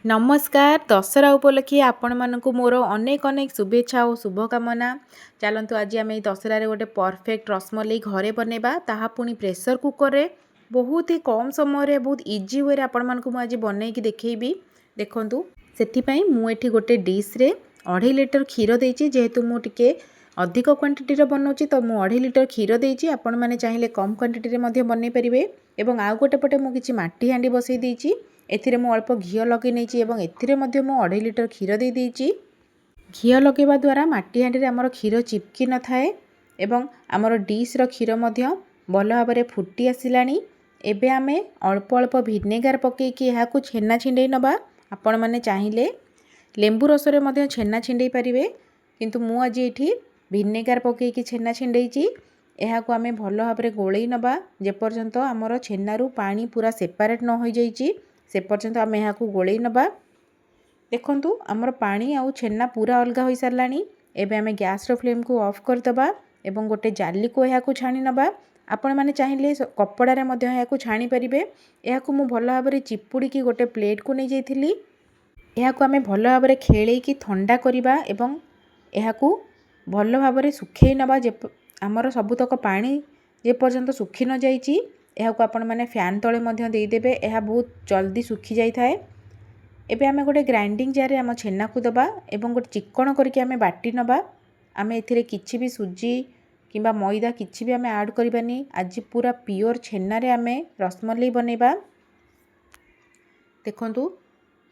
नमस्कार दशहरा उपलक्षे आपण मानक मोर अनेक अनेक शुभेच्छा और शुभकामना। चलतु आज आम दशहर गोटे परफेक्ट रसमलाई घरे बनवा ताहा पुणी प्रेसर कुकर रे बहुत ही कम समय बहुत इजी वे आज बनईकी देखी देखु से मुझे गोटे डिश रे 2.5 लिटर क्षीर देती जेहेतु मुझे अधिक क्वांटिटी बनाऊँगी तो मुझे 2.5 लिटर क्षीर देती आपण मैंने चाहिए कम क्वांटिटी बनई पारे। और आउ गोटे पटे मुझे माटी हांडी बसई देती एथिरे मु अल्प घी लगे नहीं एवं एथिरे मध्य मु 2.5 लिटर क्षीर दे देइछि। घी लगेवा द्वारा माटी हांडी रे हमर क्षीर चिपकी न थाए एवं हमर डिश रो क्षीर मध्य भल भाव में फुटी आसिलानी। एबे आमे अल्प अल्प भिनेगार पकेकी एहाकु छेना छिंडे नबा। आपण माने चाहिए लेंबू रस रे मध्य छेना छिंडे पारिबे किंतु मु आज एठी भिनेगार पकेकी छेना छिंडेइछि। एहाकु आमे भल भाव में गोळेई नबा जे पर्यंत हमर छेनारू पानी पूरा सेपरेट न हो जाइछि से पर्यंत आम यहाँ गोलई नबा। देखु आमर पानी आउ छेना पूरा अलग हो सारानी। एबे आमे गैस रो फ्लेम को ऑफ करदबा एवं गोटे जाली को यहाँ छाणी नबा। आपण मैंने चाहिए कपड़ा मध्य यहाँ छाणी पारे। यहाँ मु भल भाव में चिपुड़ी की गोटे प्लेट को नहीं जाइली। यहाँ आमे भल भाव में खेलैकी ठंडा करवा एवं यहाँ भल भाव में सुखे नबा जे आमर सबुतक पानी जे पर्यंत सुखी न जाइछि। यहाँ आपण मैंने फैन तले मध्य देदेबे यह बहुत जल्दी सुखी जाए थाए। एबे आमे गोटे ग्राइंडिंग जार आम छेना को दबा एवं गोटे चिक्कण करके आमे बाटी नबा। आमे एथिरे किछि भी सुजी किंबा मैदा किछि भी आमे ऐड करबानी। आज पूरा प्योर छेना रे आमे रसमलाई बनेबा। देखंतु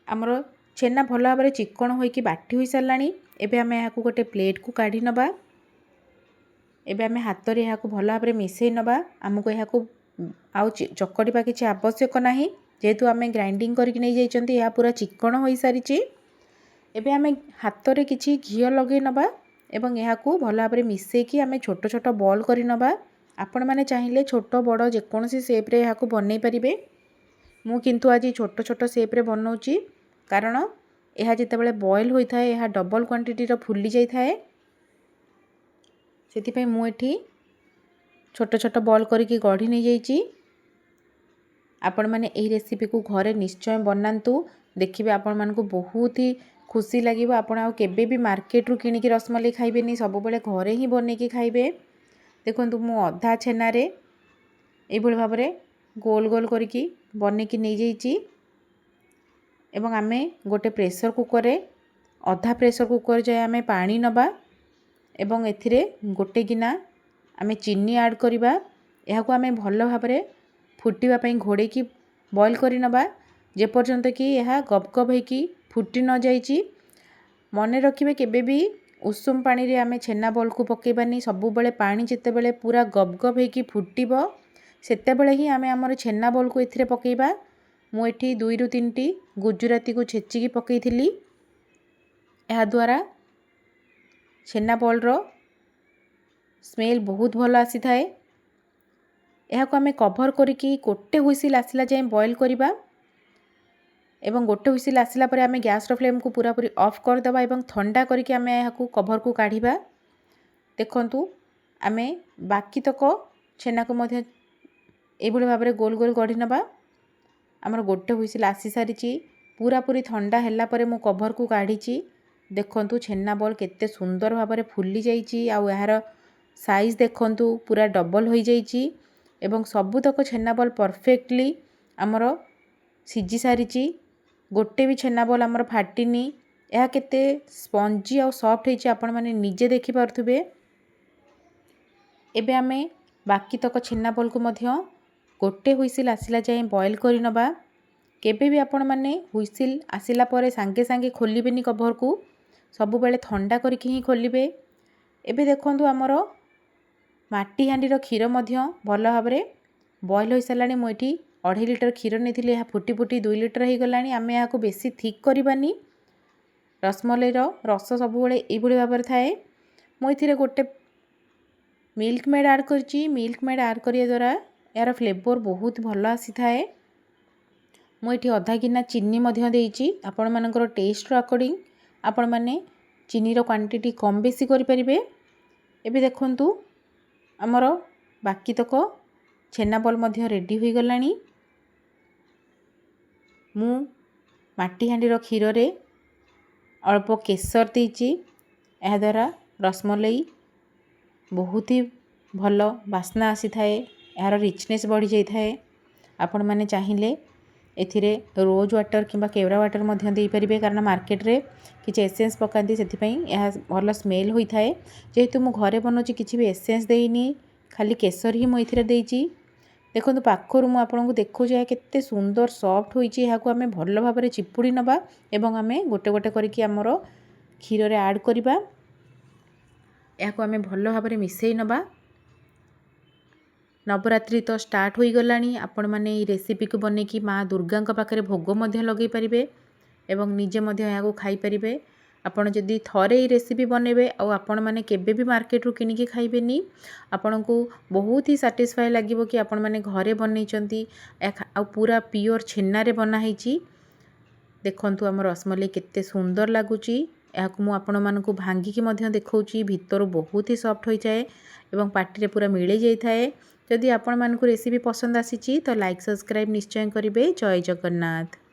हमर छेना भल भाव में चिक्कण होइकी बाटी होई सारलानी। एबे आमे याकू गोटे प्लेट को काढी नबा। एबे आमे हाथ रे याकू भल भाव में मिसई नबा। हमको याकू आउ चकड़वा किसी आवश्यक नहीं जेहेतु आम ग्राइंडिंग करके नहीं जाइछंती यह पूरा चिक्कण हो सारी। एबे आमे हाथ रे किछि घी लगे नबा एवं यहाँ भल भाव में मिसेकी आमे छोट छोट बॉल करी नबा। आपण माने चाहिए छोट बड़ जेकोसी शेप रे यहाँ बनई पारिबे। मु किंतु आज छोट छोट शेप रे बनाऊँगी कारण यह जितेबाला बॉयल होता है यह डबल क्वांटिटी रो फुली जाई थाए। सेति मु एठी छोट छोट बॉल करके गढ़ी नहीं जाइछि। आपण माने एही रेसिपी को घरे निश्चय बनातु देखिए आपण मानकु बहुत ही खुशी लगे। आपण आ केबे भी मार्केट रू किनिकी रसमलाई खाइबेनी सब बेले घरे ही बनेकी खाइबे। देखंतु मु अधा छेना रे एभଳି भाव में गोल गोल करके बनेकी नहीं जाइछि। एवं आमे गोटे प्रेसर कुकर रे अधा प्रेसर कुकर जाए आमे पानी नबा एवं एथिरे गोटे गिना आमे चीनी ऐड करवा। यहाँ आमे भल भाव में फुटिबा पई घोड़े की बॉयल करी नबा जे पर्यंत कि यह गप गप होइकी फुटी न जाइछि। मने रखिबे केबे भी उषुम पानी रे आमे छेना बॉल को पकेबानी। सब बेले पानी जेतेबेले पूरा गप गप होइकी फुटिबो सेतेबेले ही आमे हमर छेना बॉल को एथिरे पकेबा। मु एठी 2 ରୁ 3टी गुजराती को छेचिकी पकेइथिली। एहा द्वारा छेना बॉल रो स्मेल बहुत भल आसी थाए। यहाँ आमे कभर करके गोटे हुइसिल आसिला जाए बॉयल करवा एवं गोटे हुइसिल आसिला परे आमे गैस रो फ्लेम को पूरा पूरी ऑफ कर दबा एवं ठंडा करके आमे यहाँ कभर को काढ़ीबा। देखंतु आमे बाकी तक छेना को मध्य एभଳି भाव में गोल गोल गढ़ी नबा। आमर गोटे हुइसिल आसी सारी पूरा पूरी ठंडा हैला परे मु कभर को काढ़ी। देखंतु छेना बॉल केते सुंदर भाव में फुली जाइछि आउ यार साइज देखंतु पूरा डबल हो जाइछि एवं सबुतक छेना बॉल परफेक्टली आमर सिझी सारी। गोटे भी छेना बॉल आमर फाटिनी। यह केते स्पंजी और सॉफ्ट होइछि आपण माने निजे देखि पारथुबे। एबे आमे बाकी तक छेना बॉल को मध्य गोटे हुइसिल आसिला जाए बॉयल करी नबा। केबे भी आपण माने हुइसिल आसिला परे सांगे सांगे खोलिबेनी कभर को सब बेले ठंडा करके ही खोलिबे। एबे देखंतु आमर माटी हांडी रो क्षीर मध्य भल भाव में बॉयल हो सारानी। मुझे 2.5 लिटर क्षीर नहीं यह फुटी फुटी 2 लिटर हो गलानी। आम यहाँ बेसी थिक करबानी। रसमलाई रस सब ये भाव में थाए। मुझे गोटे मिल्क मेड ऐड करची। मिल्क मेड ऐड करिया द्वारा यार फ्लेवर बहुत भल आसी थाए। मुझे अधा गिना चीनी मध्य देइची। आपण मानकर टेस्ट अकॉर्डिंग आपण माने चीनी रो क्वांटिटी कम बेसी करि परिबे। एबे देखंतु आमर बाकी तक छेना बॉल मध्य रेडी हो गलानी। मु माटी हांडीर क्षीर रे अल्प केसर देइछि। एहा द्वारा रसमलाई बहुत ही भल बास्ना आसी थाए। यार रिचनेस बढ़ी जाई थाए। आपण माने चाहिए एथिरे रोज वाटर किंबा केवड़ा वाटर मध्य देई परिबे, कारण मार्केट रे किछि एसेंस पकांती सेति पई यह भल स्मेल होई थाए। जेहेतु मु घरे बनौछि किछि भी एसेंस देइनी, खाली केसर ही मु एथिरे देइछि। देखो पाखर मु आपको देखो केते सुंदर सॉफ्ट होइछि। याकू आमे भल भाबरे चिपुड़ी नबा एवं आमे गोटे गोटे करके आमर क्षीर रे ऐड करबा। याकू आमे भल भाबरे मिसेई नबा। नवरात्रि तो स्टार्ट हो गलानी। आपण माने ई रेसिपी को बने कि माँ दुर्गा पाखरे भोग मध्य लगे पारिबे एवं निजे मध्य याकू खाई परिबे। आपण जदि थरे ई रेसिपी बनेबे आ आपण माने केबे भी मार्केट रू किनिकी खाइबेनी, आपण को बहुत ही सैटिस्फाई लागिबो कि आपण माने घरे बनैचंती आ पूरा प्योर छेना रे बना ହେଇची। देखंतु हमर रसमलाई केते सुंदर लागुची। याकू मु आपण मानकू भांगिकी मध्य देखौची, भितर बहुत ही सॉफ्ट होई जाए एवं पार्टी रे पूरा मिले जाई थाए। जदि आपण मानकू रेसिपी पसंद आसीची तो लाइक सब्सक्राइब निश्चय करिवे। जय जगन्नाथ।